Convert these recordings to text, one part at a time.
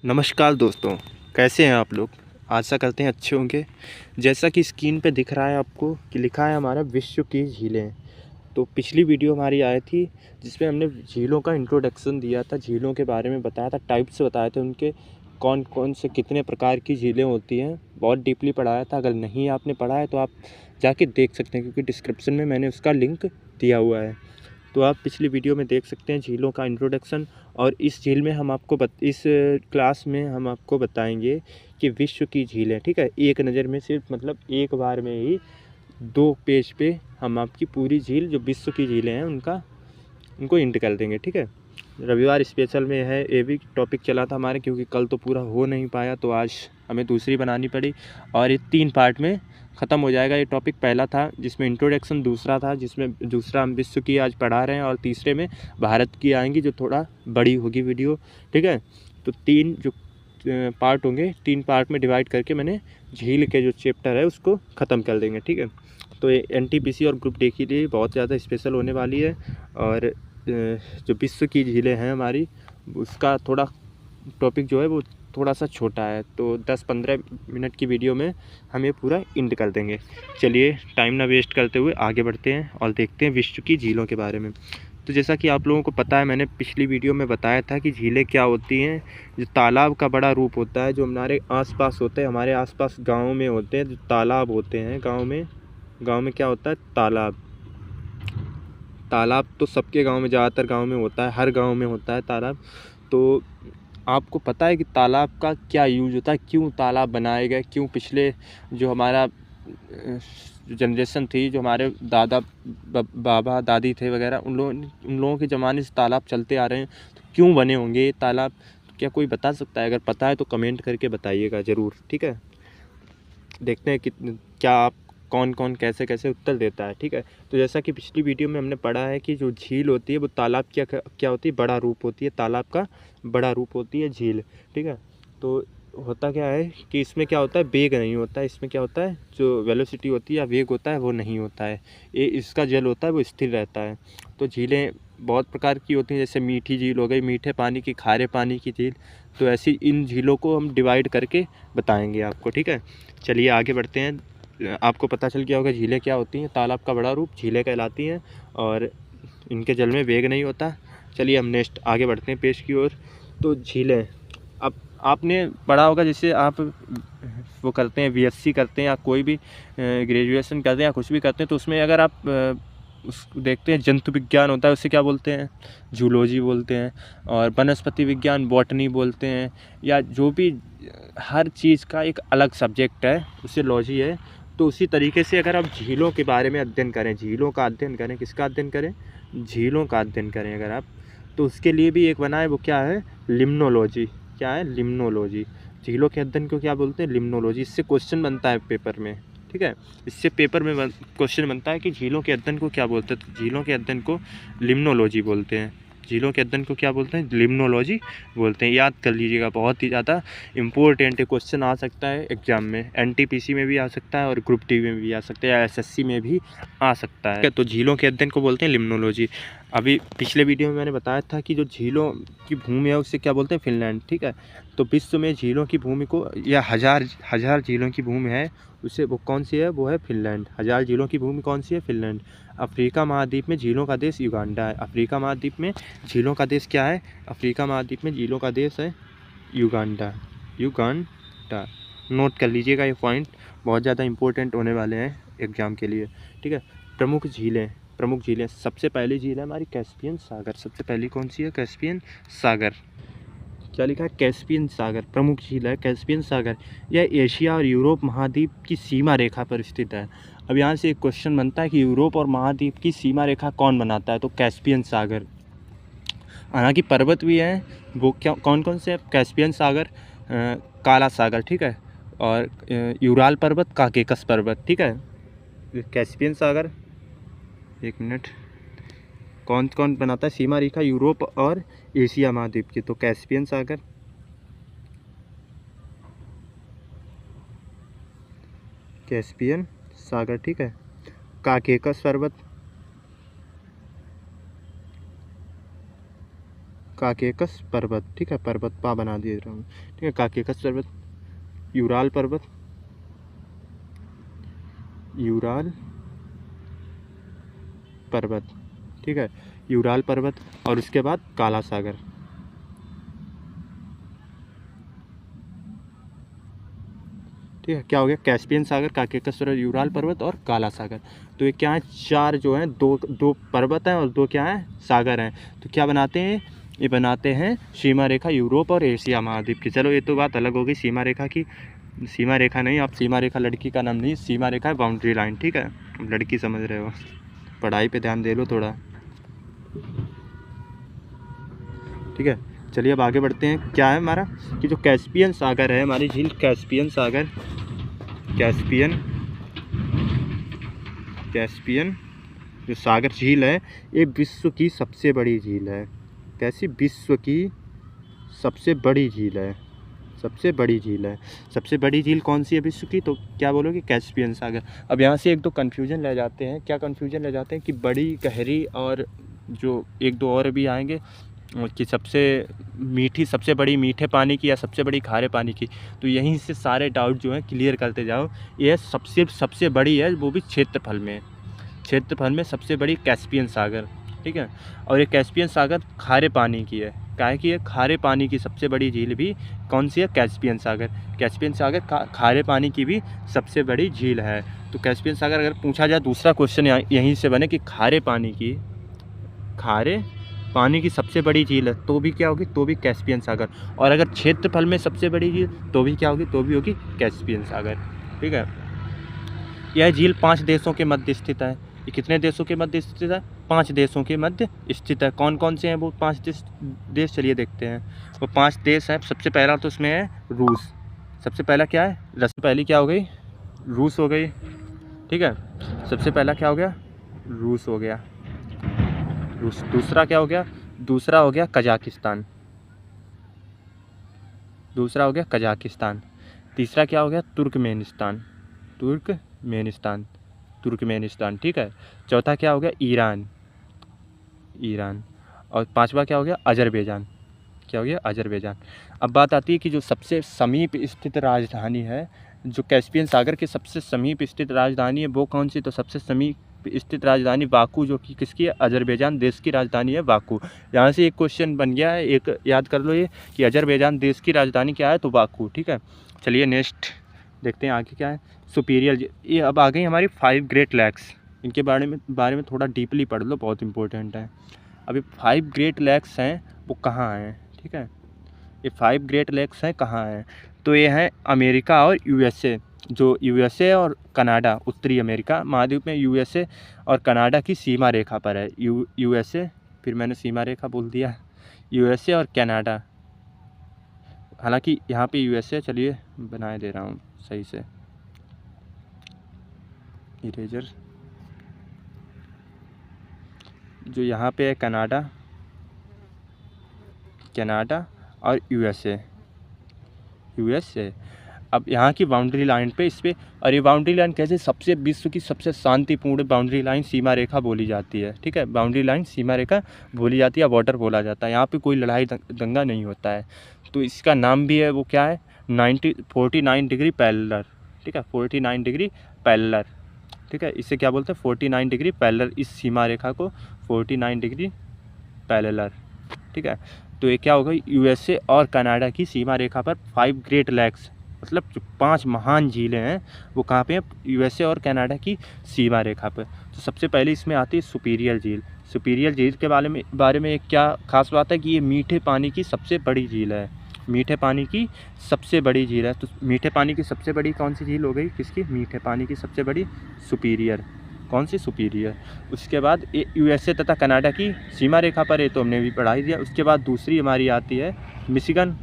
नमस्कार दोस्तों, कैसे हैं आप लोग। आशा करते हैं अच्छे होंगे। जैसा कि स्क्रीन पे दिख रहा है आपको कि लिखा है हमारा विश्व की झीलें। तो पिछली वीडियो हमारी आई थी जिसमें हमने झीलों का इंट्रोडक्शन दिया था, झीलों के बारे में बताया था, टाइप्स बताए थे उनके, कौन कौन से कितने प्रकार की झीलें होती हैं। बहुत डीपली पढ़ाया था। अगर नहीं आपने पढ़ा है तो आप जाके देख सकते हैं, क्योंकि डिस्क्रिप्शन में मैंने उसका लिंक दिया हुआ है। तो आप पिछली वीडियो में देख सकते हैं झीलों का इंट्रोडक्शन। और इस झील में हम आपको इस क्लास में हम आपको बताएंगे कि विश्व की झीलें, ठीक है। एक नज़र में सिर्फ मतलब एक बार में ही 2 पेज पे हम आपकी पूरी झील जो विश्व की झीलें हैं उनको इंट कर देंगे, ठीक है। रविवार स्पेशल में है ये भी टॉपिक चला था हमारे, क्योंकि कल तो पूरा हो नहीं पाया तो आज हमें दूसरी बनानी पड़ी। और ये 3 पार्ट में ख़त्म हो जाएगा। ये टॉपिक पहला था जिसमें इंट्रोडक्शन, दूसरा था जिसमें दूसरा हम विश्व की आज पढ़ा रहे हैं, और तीसरे में भारत की आएंगी जो थोड़ा बड़ी होगी वीडियो, ठीक है। तो 3 जो पार्ट होंगे, 3 पार्ट में डिवाइड करके मैंने झील के जो चैप्टर है उसको ख़त्म कर देंगे, ठीक है। तो ये एनटीपीसी और ग्रुप डी के लिए बहुत ज़्यादा स्पेशल होने वाली है। और जो विश्व की झीलें हैं हमारी, उसका थोड़ा टॉपिक जो है वो थोड़ा सा छोटा है, तो 10-15 मिनट की वीडियो में हम ये पूरा इंड कर देंगे। चलिए टाइम ना वेस्ट करते हुए आगे बढ़ते हैं और देखते हैं विश्व की झीलों के बारे में। तो जैसा कि आप लोगों को पता है, मैंने पिछली वीडियो में बताया था कि झीलें क्या होती हैं। जो तालाब का बड़ा रूप होता है, जो हमारे आसपास होते हैं, हमारे आसपास गाँव में होते हैं, जो तालाब होते हैं गाँव में क्या होता है, तालाब तो सबके गांव में, ज़्यादातर गांव में होता है, हर गांव में होता है तालाब। तो आपको पता है कि तालाब का क्या यूज होता है, क्यों तालाब बनाए गए, क्यों पिछले जो हमारा जनरेशन थी, जो हमारे दादा बाबा दादी थे वगैरह, उन लोगों के ज़माने से तालाब चलते आ रहे हैं, तो क्यों बने होंगे ये तालाब। क्या कोई बता सकता है? अगर पता है तो कमेंट करके बताइएगा ज़रूर, ठीक है। देखते हैं कि क्या आप कौन कौन कैसे कैसे उत्तर देता है, ठीक है। तो जैसा कि पिछली वीडियो में हमने पढ़ा है कि जो झील होती है वो तालाब क्या होती है, बड़ा रूप होती है, तालाब का बड़ा रूप होती है झील, ठीक है। तो होता क्या है कि इसमें क्या होता है, वेग नहीं होता है। इसमें क्या होता है, जो वेलोसिटी होती है या वेग होता है वो नहीं होता है। ये इसका जल होता है वो स्थिर रहता है। तो झीलें बहुत प्रकार की होती हैं, जैसे मीठी झील हो गई, मीठे पानी की, खारे पानी की झील। तो ऐसी इन झीलों को हम डिवाइड करके बताएंगे आपको, ठीक है। चलिए आगे बढ़ते हैं। आपको पता चल गया होगा झीलें क्या होती हैं। तालाब का बड़ा रूप झीलें कहलाती हैं, और इनके जल में वेग नहीं होता। चलिए हम नेक्स्ट आगे बढ़ते हैं पेज की ओर। तो झीलें, अब आपने पढ़ा होगा, जैसे आप वो करते हैं, बीएससी करते हैं या कोई भी ग्रेजुएशन करते हैं या कुछ भी करते हैं, तो उसमें अगर आप उस देखते हैं, जंतु विज्ञान होता है, उसे क्या बोलते हैं, जूलॉजी बोलते हैं। और वनस्पति विज्ञान बॉटनी बोलते हैं। या जो भी हर चीज़ का एक अलग सब्जेक्ट है, उसे लॉजी है। तो उसी तरीके से अगर आप झीलों के बारे में अध्ययन करें, झीलों का अध्ययन करें, किसका अध्ययन करें, झीलों का अध्ययन करें अगर आप, तो उसके लिए भी एक बना है, वो क्या है, लिम्नोलॉजी। क्या है, लिम्नोलॉजी। झीलों के अध्ययन को क्या बोलते हैं, लिम्नोलॉजी। इससे क्वेश्चन बनता है पेपर में, ठीक है। इससे पेपर में क्वेश्चन बनता है कि झीलों के अध्ययन को क्या बोलते हैं। तो झीलों के अध्ययन को लिम्नोलॉजी बोलते हैं। झीलों के अध्ययन को क्या बोलते हैं, लिम्नोलॉजी बोलते हैं। याद कर लीजिएगा, बहुत ही ज़्यादा इम्पोर्टेंट क्वेश्चन आ सकता है एग्जाम में। एनटीपीसी में भी आ सकता है और ग्रुप डी में भी आ सकता है, या एसएससी में भी आ सकता है। तो झीलों के अध्ययन को बोलते हैं लिम्नोलॉजी। अभी पिछले वीडियो में मैंने बताया था कि जो झीलों की भूमि है उसे क्या बोलते हैं, फिनलैंड, ठीक है। तो विश्व में झीलों की भूमि को, या हज़ार झीलों की भूमि है, उसे वो कौन सी है, वो है फिनलैंड। 1000 झीलों की भूमि कौन सी है, फिनलैंड। अफ्रीका महाद्वीप में झीलों का देश युगांडा है। अफ्रीका महाद्वीप में झीलों का देश क्या है, अफ्रीका महाद्वीप में झीलों का देश है युगांडा। युगांडा नोट कर लीजिएगा, ये पॉइंट बहुत ज़्यादा इंपॉर्टेंट होने वाले हैं एग्जाम के लिए, ठीक है। प्रमुख झीलें, सबसे पहली झील है हमारी कैस्पियन सागर। सबसे पहली कौन सी है, कैस्पियन सागर। क्या लिखा है, कैस्पियन सागर प्रमुख झील है, कैस्पियन सागर। यह एशिया और यूरोप महाद्वीप की सीमा रेखा पर स्थित है। अब यहाँ से एक क्वेश्चन बनता है कि यूरोप और महाद्वीप की सीमा रेखा कौन बनाता है, तो कैस्पियन सागर। हालांकि पर्वत भी हैं, वो क्या कौन कौन से, कैस्पियन सागर, काला सागर, ठीक है, और यूराल पर्वत, काकेकस पर्वत, ठीक है। कैस्पियन सागर, एक मिनट, कौन कौन बनाता है सीमा रेखा यूरोप और एशिया महाद्वीप की, तो कैस्पियन सागर, कैस्पियन सागर, ठीक है। काकेकस पर्वत, काकेकस पर्वत, ठीक है, पर्वत पा बना दे रहा हूँ, ठीक है, काकेकस पर्वत, यूराल पर्वत, यूराल पर्वत, ठीक है, यूराल पर्वत, और उसके बाद काला सागर, ठीक है, क्या हो गया, कैस्पियन सागर, काकेकस पर्वत, यूराल पर्वत और काला सागर। तो ये क्या है, चार जो हैं, दो पर्वत हैं और दो क्या हैं, सागर हैं। तो क्या बनाते हैं, ये बनाते हैं सीमा रेखा यूरोप और एशिया महाद्वीप की। चलो ये तो बात अलग हो गई सीमा रेखा की। सीमा रेखा नहीं, आप सीमा रेखा लड़की का नाम नहीं, सीमा रेखा है बाउंड्री लाइन, ठीक है, लड़की समझ रहे हो, पढ़ाई पे ध्यान दे लो थोड़ा, ठीक है। चलिए अब आगे बढ़ते हैं। क्या है हमारा कि जो कैस्पियन सागर है, हमारी झील कैस्पियन सागर, कैस्पियन जो सागर झील है, ये विश्व की सबसे बड़ी झील है। कैसी, विश्व की सबसे बड़ी झील है, सबसे बड़ी झील है। सबसे बड़ी झील कौन सी है विश्व की, तो क्या बोलोगे, कैस्पियन सागर। अब यहाँ से एक दो कन्फ्यूजन ले जाते हैं। क्या कन्फ्यूजन ले जाते हैं कि बड़ी, गहरी, और जो एक दो और भी आएंगे कि सबसे मीठी, सबसे बड़ी मीठे पानी की या सबसे बड़ी खारे पानी की। तो यहीं से सारे डाउट जो हैं क्लियर करते जाओ। ये सबसे बड़ी है, वो भी क्षेत्रफल में, सबसे बड़ी कैस्पियन सागर, ठीक है। और ये कैस्पियन सागर खारे पानी की है। काहे की है, खारे पानी की सबसे बड़ी झील भी कौन सी है, कैस्पियन सागर। कैस्पियन सागर खारे पानी की भी सबसे बड़ी झील है। तो कैस्पियन सागर, अगर पूछा जाए दूसरा क्वेश्चन यहीं से बने कि खारे पानी की सबसे बड़ी झील है, तो भी क्या होगी, तो भी कैस्पियन सागर। और अगर क्षेत्रफल में सबसे बड़ी झील, तो भी क्या होगी, तो भी होगी कैस्पियन सागर, ठीक है। यह झील 5 देशों के मध्य स्थित है। ये कितने देशों के मध्य स्थित है, 5 देशों के मध्य स्थित है। कौन कौन से हैं वो 5 देश, चलिए देखते हैं। वो 5 देश हैं। सबसे पहला तो उसमें है रूस। सबसे पहला क्या है, पहली क्या हो गई, रूस हो गई, ठीक है। सबसे पहला क्या हो गया, रूस हो गया, रूस। दूसरा क्या हो गया, दूसरा हो गया कजाकिस्तान, दूसरा हो गया कजाकिस्तान। तीसरा क्या हो गया, तुर्कमेनिस्तान, ठीक है। चौथा क्या हो गया, ईरान। और 5वां क्या हो गया, अजरबैजान। क्या हो गया, अजरबैजान। अब बात आती है कि जो सबसे समीप स्थित राजधानी है, जो कैस्पियन सागर के सबसे समीप स्थित राजधानी है, वो कौन सी, तो सबसे समीप स्थित राजधानी बाकू, जो कि किसकी है, अजरबैजान देश की राजधानी है बाकू। यहाँ से एक क्वेश्चन बन गया है, एक याद कर लो ये, कि अजरबैजान देश की राजधानी क्या है, तो बाकू, ठीक है। चलिए नेक्स्ट देखते हैं आगे क्या है, सुपीरियर। ये अब आ गई हमारी 5 ग्रेट लेक्स। इनके बारे में थोड़ा डीपली पढ़ लो, बहुत इंपॉर्टेंट है। अभी 5 ग्रेट लेक्स हैं, वो कहाँ हैं, ठीक है। ये 5 ग्रेट लेक्स हैं कहाँ हैं, तो ये हैं अमेरिका और यूएसए। जो यूएसए और कनाडा, उत्तरी अमेरिका महाद्वीप में यूएसए और कनाडा की सीमा रेखा पर है। यूएसए, फिर मैंने सीमा रेखा बोल दिया, यूएसए और कनाडा। हालांकि यहाँ पे यूएसए, चलिए बनाए दे रहा हूँ सही से, इरेजर। जो यहाँ पे है कनाडा और यूएसए। अब यहाँ की बाउंड्री लाइन पे, इस पे, और ये बाउंड्री लाइन कैसे, सबसे विश्व की सबसे शांतिपूर्ण बाउंड्री लाइन सीमा रेखा बोली जाती है, ठीक है। बाउंड्री लाइन सीमा रेखा बोली जाती है, बॉर्डर बोला जाता है। यहाँ पे कोई लड़ाई दंगा नहीं होता है। तो इसका नाम भी है, वो क्या है, 49 डिग्री पैरेलल, ठीक है, 49 डिग्री पैरेलल, ठीक है। इसे क्या बोलते हैं, 49 डिग्री पैरेलल। इस सीमा रेखा को 49 डिग्री पैरेलल, ठीक है। तो ये क्या होगा, यूएसए और कनाडा की सीमा रेखा पर 5 ग्रेट लेक्स, मतलब जो 5 महान झीलें हैं, वो कहाँ पे हैं, यूएसए और कनाडा की सीमा रेखा पर। तो सबसे पहले इसमें आती है सुपीरियर झील। सुपीरियर झील के बारे में एक क्या खास बात है कि ये मीठे पानी की सबसे बड़ी झील है। मीठे पानी की सबसे बड़ी झील है। तो मीठे पानी की सबसे बड़ी कौन सी झील हो गई, किसकी, मीठे पानी की सबसे बड़ी, सुपीरियर। कौन सी, सुपीरियर। उसके बाद यूएसए तथा कनाडा की सीमा रेखा पर है, तो हमने भी पढ़ा ही दिया। उसके बाद दूसरी हमारी आती है मिशिगन।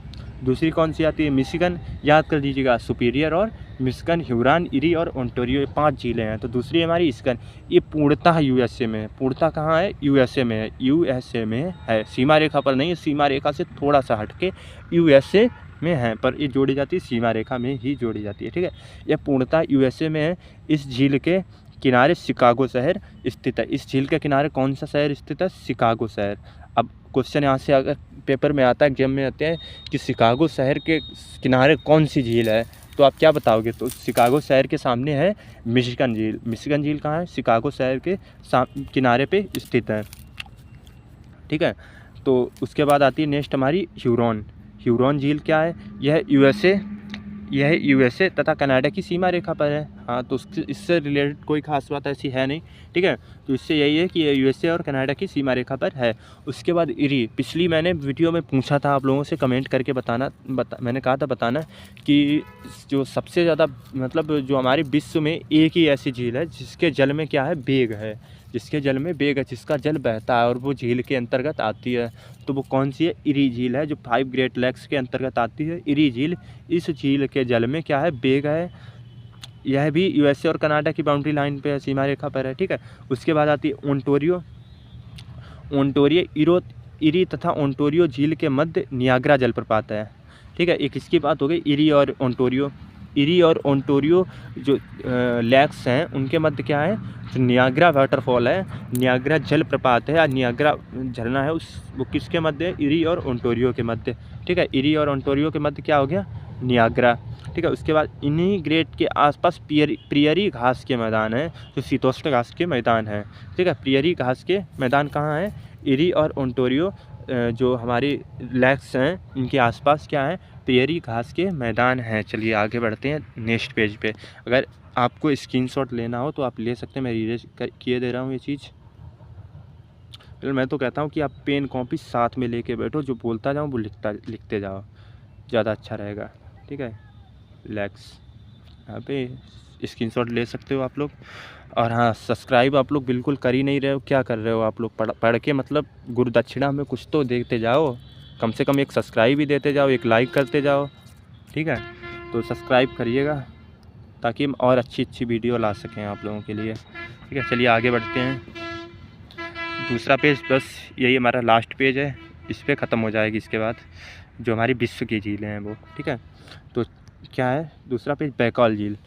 दूसरी कौन सी आती है, मिशिगन। याद कर दीजिएगा, सुपीरियर और मिशिगन, ह्यूरॉन, इरी और ओंटारियो, ये 5 झीलें हैं। तो दूसरी हमारी इस्कन, ये पूर्णतः यूएसए में है। पूर्णतः कहाँ है, यूएसए में है, यूएसए में है, सीमा रेखा पर नहीं है, सीमा रेखा से थोड़ा सा हटके यूएसए में है, पर ये जोड़ी जाती है सीमा रेखा में ही जोड़ी जाती है, ठीक है। यह पूर्णतः यूएसए में है। इस झील के किनारे शिकागो शहर स्थित है। इस झील के किनारे कौन सा शहर स्थित है? शिकागो शहर। अब क्वेश्चन यहाँ से अगर पेपर में आता है, एग्जाम में आते हैं कि शिकागो शहर के किनारे कौन सी झील है, तो आप क्या बताओगे? तो शिकागो शहर के सामने है मिशिगन झील। मिशिगन झील कहाँ है? शिकागो शहर के किनारे पे स्थित है, ठीक है। तो उसके बाद आती है नेक्स्ट हमारी ह्यूरॉन। ह्यूरॉन झील क्या है? यह यूएसए तथा कनाडा की सीमा रेखा पर है। हाँ, तो इससे रिलेटेड कोई खास बात ऐसी है नहीं, ठीक है। तो इससे यही है कि ये यूएसए और कनाडा की सीमा रेखा पर है। उसके बाद इरी, पिछली मैंने वीडियो में पूछा था आप लोगों से, कमेंट करके मैंने कहा था बताना कि जो सबसे ज़्यादा मतलब जो हमारे विश्व में एक ही ऐसी झील है जिसके जल में क्या है? बेग है। जिसके जल में बेग है, जिसका जल बहता है और वो झील के अंतर्गत आती है, तो वो कौन सी है? इरी झील है, जो 5 ग्रेट लेक्स के अंतर्गत आती है, इरी झील। इस झील के जल में क्या है? बेग है। यह भी यूएसए और कनाडा की बाउंड्री लाइन पे है, सीमा रेखा पर है, ठीक है। उसके बाद आती है ओंटारियो। इरी तथा ओंटारियो झील के मध्य नियाग्रा जलप्रपात है, ठीक है। एक इसकी बात हो गई इरी और ओंटारियो। इरी और ओंटारियो जो लेक्स हैं उनके मध्य क्या है? जो नियाग्रा वाटरफॉल है, नियाग्रा जलप्रपात है या नियाग्रा झरना है, वो किसके मध्य है? इरी और ओंटारियो के मध्य, ठीक है। इरी और ओंटारियो के मध्य क्या हो गया? नियाग्रा, ठीक है। उसके बाद इन्हीं ग्रेट के आसपास प्रियरी घास के मैदान हैं, जो शीतोष्ण घास के मैदान हैं, ठीक है। प्रियरी घास के मैदान कहाँ हैं? इरी और ओंटारियो जो हमारी लेक्स हैं इनके आसपास क्या है? प्रियरी घास के मैदान हैं। चलिए आगे बढ़ते हैं नेक्स्ट पेज पे। अगर आपको स्क्रीनशॉट लेना हो तो आप ले सकते हैं, मैं इरेज किए दे रहा हूँ ये चीज़। मैं तो कहता हूँ कि आप पेन कॉपी साथ में लेके बैठो, जो बोलता जाऊँ वो लिखते जाओ, ज़्यादा अच्छा रहेगा, ठीक है। लेक्स यहाँ पे स्क्रीनशॉट ले सकते हो आप लोग। और हाँ, सब्सक्राइब आप लोग बिल्कुल कर ही नहीं रहे हो, क्या कर रहे हो आप लोग? पढ़ के मतलब गुरु दक्षिणा में कुछ तो देखते जाओ, कम से कम एक सब्सक्राइब ही देते जाओ, एक लाइक करते जाओ, ठीक है। तो सब्सक्राइब करिएगा ताकि हम और अच्छी वीडियो ला सकें आप लोगों के लिए, ठीक है। चलिए आगे बढ़ते हैं। दूसरा पेज, बस यही हमारा लास्ट पेज है, इस पर ख़त्म हो जाएगी इसके बाद जो हमारी विश्व की झीलें हैं वो, ठीक है। तो क्या है दूसरा पेज? बैकॉल झील,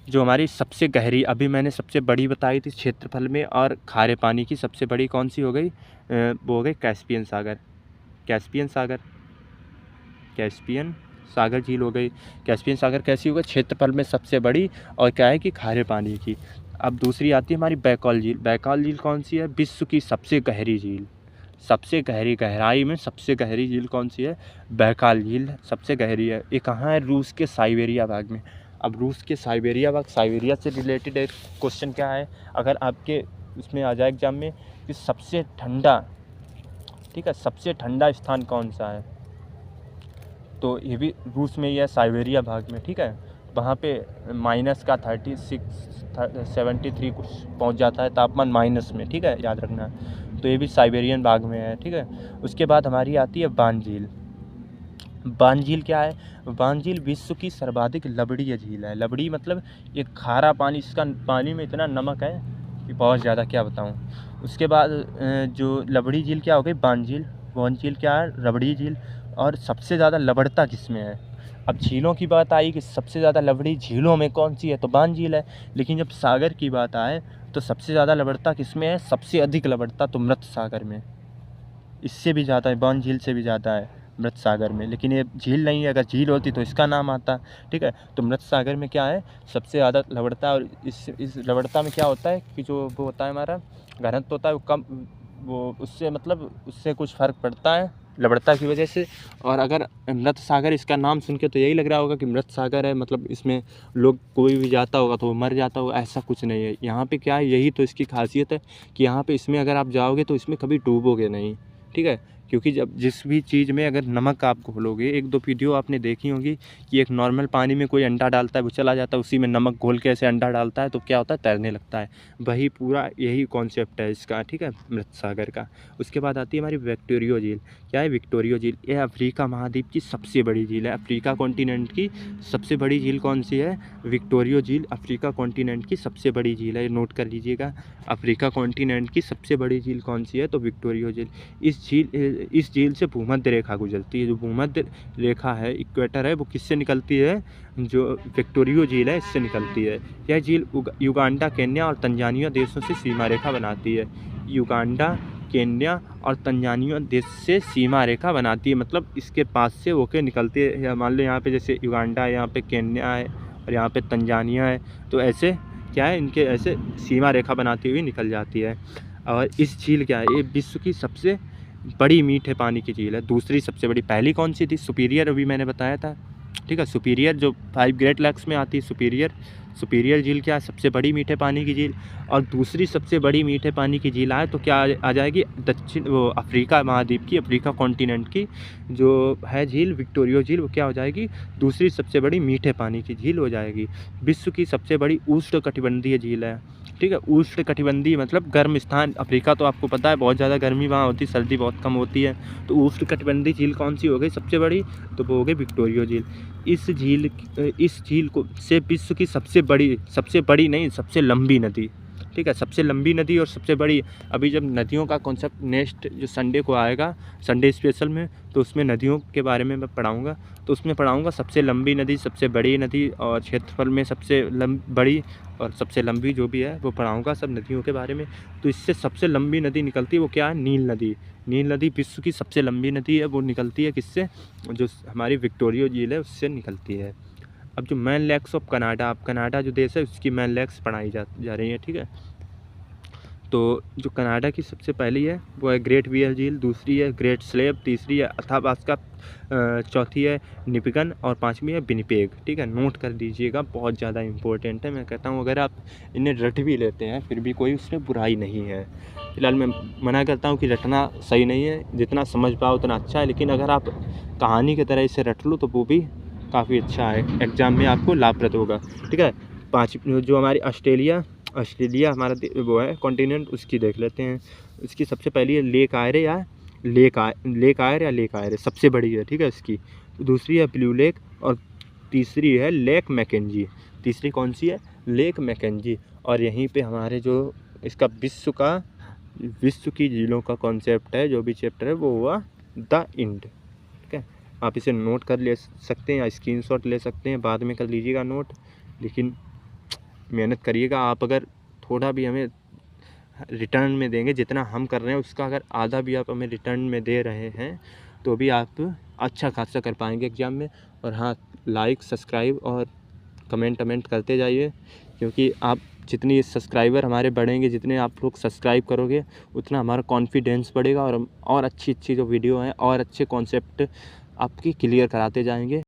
जो हमारी सबसे गहरी, अभी मैंने सबसे बड़ी बताई थी क्षेत्रफल में और खारे पानी की, सबसे बड़ी कौन सी हो गई? वो हो गई कैस्पियन सागर। कैस्पियन सागर झील हो गई। कैस्पियन सागर कैसी हो गई? क्षेत्रफल में सबसे बड़ी और क्या है कि खारे पानी की। अब दूसरी आती है हमारी बैकॉल झील। बैकॉल झील कौन सी है? विश्व की सबसे गहरी झील, सबसे गहरी, गहराई में सबसे गहरी झील कौन सी है? बैकॉल झील सबसे गहरी है। ये कहाँ है? रूस के साइबेरिया भाग में। अब रूस के साइबेरिया भाग, साइबेरिया से रिलेटेड एक क्वेश्चन क्या है अगर आपके उसमें आ जाए एग्जाम में कि सबसे ठंडा, ठीक है, सबसे ठंडा स्थान कौन सा है? तो ये भी रूस में ही है, साइबेरिया भाग में, ठीक है। वहाँ पे माइनस का 73 कुछ पहुँच जाता है तापमान माइनस में, ठीक है, याद रखना। तो ये भी साइबेरियन भाग में है, ठीक है। उसके बाद हमारी आती है बान झील। बान झील क्या है? बान झील विश्व की सर्वाधिक लवणीय झील है। लवणीय मतलब ये खारा पानी, इसका पानी में इतना नमक है कि बहुत ज़्यादा, क्या बताऊँ। उसके बाद जो लवणीय झील क्या हो गई? बान झील। बान झील क्या है? लवणीय झील। और सबसे ज़्यादा लवणता किसमें है? अब झीलों की बात आई कि सबसे ज़्यादा लवणीय झीलों में कौन सी है? तो बान झील है। लेकिन जब सागर की बात आए तो सबसे ज़्यादा लवणता किसमें है? सबसे अधिक लवणता तो मृत सागर में, इससे भी ज़्यादा है, बान झील से भी ज़्यादा है मृत सागर में। लेकिन ये झील नहीं है, अगर झील होती तो इसका नाम आता, ठीक है। तो मृत सागर में क्या है? सबसे ज़्यादा लवणता। और इस लवणता में क्या होता है कि जो वो होता है हमारा घनत्व होता है वो कम, वो उससे मतलब उससे कुछ फ़र्क पड़ता है लवणता की वजह से। और अगर मृत सागर, इसका नाम सुन के तो यही लग रहा होगा कि मृत सागर है, मतलब इसमें लोग कोई भी जाता होगा तो वो मर जाता होगा, ऐसा कुछ नहीं है। यहाँ पे क्या है, यही तो इसकी खासियत है कि यहाँ पे इसमें अगर आप जाओगे तो इसमें कभी डूबोगे नहीं, ठीक है। क्योंकि जब जिस भी चीज़ में अगर नमक आप घोलोगे, एक दो वीडियो आपने देखी होगी कि एक नॉर्मल पानी में कोई अंडा डालता है, वो चला जाता है, उसी में नमक घोल के ऐसे अंडा डालता है तो क्या होता है? तैरने लगता है। वही पूरा यही कॉन्सेप्ट है इसका, ठीक है, मृत सागर का। उसके बाद आती है हमारी विक्टोरिया झील। क्या है विक्टोरिया झील? यह अफ्रीका महाद्वीप की सबसे बड़ी झील है। अफ्रीका कॉन्टिनेंट की सबसे बड़ी झील कौन सी है? विक्टोरिया झील अफ्रीका कॉन्टिनेंट की सबसे बड़ी झील है, नोट कर लीजिएगा। अफ्रीका कॉन्टिनेंट की सबसे बड़ी झील कौन सी है? तो विक्टोरिया झील। इस झील इस झील से भूमध्य रेखा गुजरती है। जो भूमध्य रेखा है, इक्वेटर है, वो किससे निकलती है? जो विक्टोरिया झील है, इससे निकलती है। यह झील युगांडा, केन्या और तंजानिया देशों से सीमा रेखा बनाती है। युगांडा, केन्या और तंजानिया देश से सीमा रेखा बनाती है, मतलब इसके पास से होके निकलती है। मान लो यहाँ पे जैसे युगांडा है, यहाँ पे केन्या है और यहाँ पे तंजानिया है, तो ऐसे क्या है, इनके ऐसे सीमा रेखा बनाती हुई निकल जाती है। और इस झील क्या है, ये विश्व की सबसे बड़ी मीठे पानी की झील है। दूसरी सबसे बड़ी, पहली कौन सी थी? सुपीरियर, अभी मैंने बताया था, ठीक है। सुपीरियर जो 5 ग्रेट लेक्स में आती है, सुपीरियर झील क्या है? सबसे बड़ी मीठे पानी की झील। और दूसरी सबसे बड़ी मीठे पानी की झील आए तो क्या आ जाएगी? अफ्रीका महाद्वीप की, अफ्रीका कॉन्टिनेंट की जो है झील, विक्टोरिया झील, वो क्या हो जाएगी? दूसरी सबसे बड़ी मीठे पानी की झील हो जाएगी। विश्व की सबसे बड़ी उष्णकटिबंधीय झील है, ठीक है। उष्णकटिबंधीय मतलब गर्म स्थान। अफ्रीका तो आपको पता है बहुत ज़्यादा गर्मी वहाँ होती है, सर्दी बहुत कम होती है। तो उष्णकटिबंधीय झील कौन सी हो गई सबसे बड़ी? तो वो हो गई विक्टोरिया झील। इस झील को से विश्व की सबसे बड़ी नहीं, सबसे लंबी नदी, ठीक है। सबसे लंबी नदी और सबसे बड़ी। अभी जब नदियों का कॉन्सेप्ट नेक्स्ट जो संडे को आएगा, संडे स्पेशल में, तो उसमें नदियों के बारे में मैं पढ़ाऊँगा। तो उसमें पढ़ाऊँगा सबसे लंबी नदी, सबसे बड़ी नदी और क्षेत्रफल में सबसे बड़ी और सबसे लंबी जो भी है वो पढ़ाऊँगा, सब नदियों के बारे में। तो इससे सबसे लंबी नदी निकलती है, वो क्या है? नील नदी। नील नदी विश्व की सबसे लंबी नदी है, वो निकलती है किससे? जो हमारी विक्टोरिया झील है उससे निकलती है। अब जो मैन लेक्स ऑफ कनाडा, अब कनाडा जो देश है उसकी मैन लेक्स पढ़ाई जा रही है, ठीक है। तो जो कनाडा की सबसे पहली है वो है ग्रेट बियर झील, दूसरी है ग्रेट स्लेव, तीसरी है अथाबास्का, चौथी है निपिगन और पांचवी है विनिपेग, ठीक है। नोट कर दीजिएगा, बहुत ज़्यादा इंपॉर्टेंट है। मैं कहता हूँ अगर आप इन्हें रट भी लेते हैं फिर भी कोई उसमें बुराई नहीं है। फिलहाल मैं मना करता हूँ कि रटना सही नहीं है, जितना समझ पाओ उतना अच्छा है, लेकिन अगर आप कहानी की तरह इसे रट लो तो वो भी काफ़ी अच्छा है, एग्ज़ाम में आपको लाभप्रद होगा, ठीक है। जो हमारी ऑस्ट्रेलिया हमारा वो है कॉन्टिनेंट, उसकी देख लेते हैं। उसकी सबसे पहली है लेक आयरे, सबसे बड़ी है, ठीक है इसकी। दूसरी है ब्लू लेक और तीसरी है लेक मैकेंजी। तीसरी कौन सी है? Lake Mackenzie. और यहीं पे हमारे जो इसका विश्व की झीलों का कॉन्सेप्ट है, जो भी चैप्टर है, वो हुआ द इंड, ठीक है। आप इसे नोट कर ले सकते हैं या स्क्रीनशॉट ले सकते हैं, बाद में कर लीजिएगा नोट, लेकिन मेहनत करिएगा। आप अगर थोड़ा भी हमें रिटर्न में देंगे, जितना हम कर रहे हैं उसका अगर आधा भी आप हमें रिटर्न में दे रहे हैं तो भी आप अच्छा खासा कर पाएंगे एग्ज़ाम में। और हाँ, लाइक, सब्सक्राइब और कमेंट करते जाइए, क्योंकि आप जितनी सब्सक्राइबर हमारे बढ़ेंगे, जितने आप लोग सब्सक्राइब करोगे, उतना हमारा कॉन्फिडेंस बढ़ेगा और हम और अच्छी जो वीडियो हैं और अच्छे कॉन्सेप्ट आपकी क्लियर कराते जाएंगे।